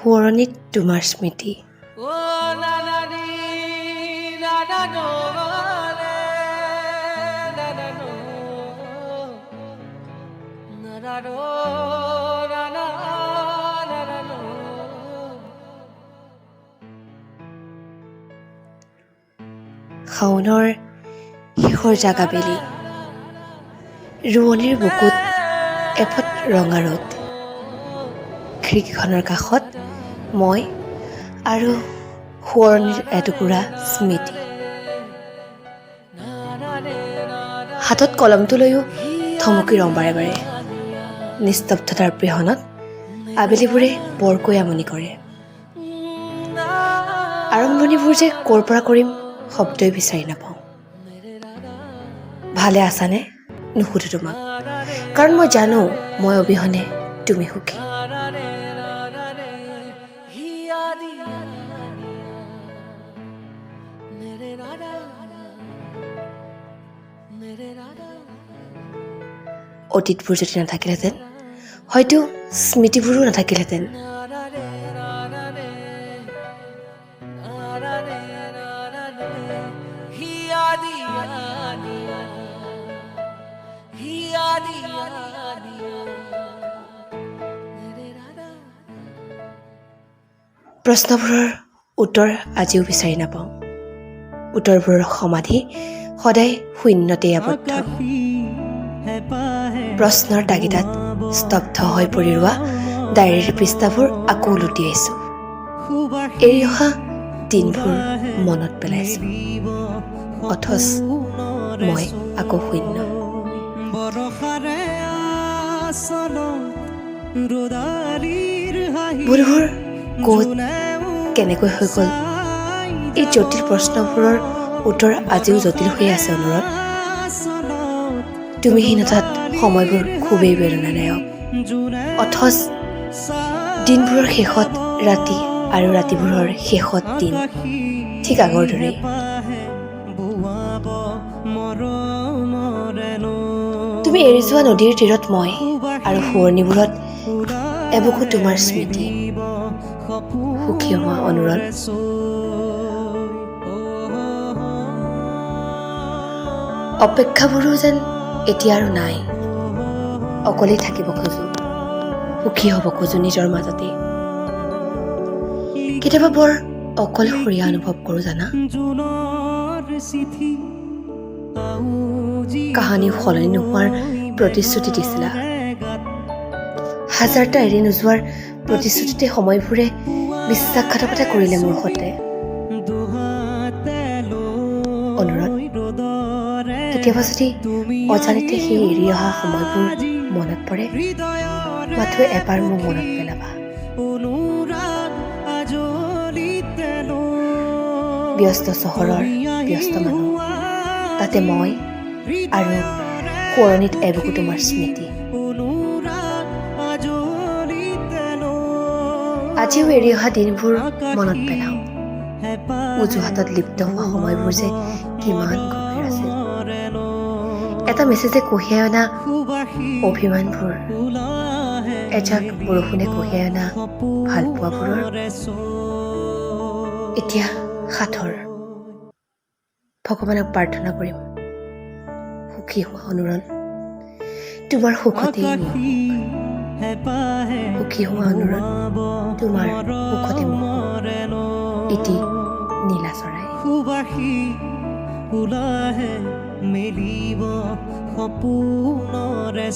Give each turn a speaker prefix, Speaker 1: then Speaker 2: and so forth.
Speaker 1: সোঁৱৰণিত তোমাৰ স্মৃতি। শাওনৰ শেষৰ জাগাবেলি, ৰোৱনীৰ বুকুত এফট ৰঙা ৰ'দ। খিৰিকীখনৰ কাষত মই আৰু সোঁৱৰণিৰ এটুকুৰা স্মৃতি। হাতত কলমটো লৈও থমকি ৰওঁ বাৰে বাৰে। নিস্তব্ধতাৰ পিহনত আবেলিবোৰে বৰকৈ আমনি কৰে। আৰম্ভণিবোৰ যে ক'ৰ পৰা কৰিম শব্দই বিচাৰি নাপাওঁ। ভালে আছানে নুসুধো তোমাক, কাৰণ মই জানো মই অবিহনে তুমি সুখী। অতীতবোৰ যদি নাথাকিলহেঁতেন, হয়তো স্মৃতিবোৰো নাথাকিলহেঁতেন। প্ৰশ্নবোৰৰ উত্তৰ আজিও বিচাৰি নাপাওঁ। উত্তৰবোৰৰ সমাধি সদায় শূন্যতেই আবদ্ধ। প্ৰশ্নৰ তাগিদাত স্তব্ধ হৈ পৰি ৰোৱা ডায়েৰীৰ পৃষ্ঠাবোৰ আকৌ লুটিয়াইছোঁ। এৰি অহা দিনবোৰ মনত পেলাইছোঁ, অথচ মই আকৌ শূন্য। বোধবোৰ ক'ত কেনেকৈ হৈ গ'ল, এই জটিল প্ৰশ্নবোৰৰ উত্তৰ আজিও জটিল হৈ আছে অনুৰোধ। তুমিহীনতাত সময়বোৰ খুবেই বেদনাদায়ক, অথচ দিনবোৰৰ শেষত ৰাতি আৰু ৰাতিবোৰৰ শেষত দিন ঠিক আগৰ দৰেই। তুমি এৰি যোৱা নদীৰ তীৰত মই, আৰু সোঁৱৰণিবোৰত এবুকু তোমাৰ স্মৃতি। সুখী হোৱা অনুৰণ। অপেক্ষাবোৰো যেন এতিয়া আৰু নাই। অকলেই থাকিব খোজো, সুখী হ'ব খোজো নিজৰ মাজতে। কেতিয়াবা বৰ অকলশৰীয়া অনুভৱ কৰোঁ জানা। কাহানিও সলনি নোহোৱাৰ প্ৰতিশ্ৰুতি দিছিলা, হাজাৰটা এৰি নোযোৱাৰ প্ৰতিশ্ৰুতিতে সময়বোৰে বিশ্বাসঘাতকতা কৰিলে মোৰ সতে। অনুৰোধ, কেতিয়াবা যদি অজানিতে সেই এৰি অহা সময়বোৰ মনত পৰে, মাথো এবাৰ মোৰ মনত পেলাবা। ব্যস্ত চহৰৰ ব্যস্ত মানুহ, তাতে মই আৰু সোঁৱৰণিত এবুকু তোমাৰ স্মৃতি। আজিও এৰি অহা দিনবোৰ মনত পেলাওঁ। অজুহাতত লিপ্ত হোৱা সময়বোৰ যে কিমান গভীৰ আছিল। এটা মেছেজে কঢ়িয়াই অনা অভিমানবোৰ, এজাক বৰষুণে কঢ়িয়াই অনা ভালপোৱাবোৰৰ এতিয়া সাঁথৰ। ভগৱানক প্ৰাৰ্থনা কৰিম, সুখী হোৱা অনুৰণ। তোমাৰ সুখতেই মোৰ সুখ। সুখী হোৱা অনুৰণ, তোমাৰ সুখতে মোৰ সুখ। ইতি নীলা চৰাই। মেলিব সপোনৰে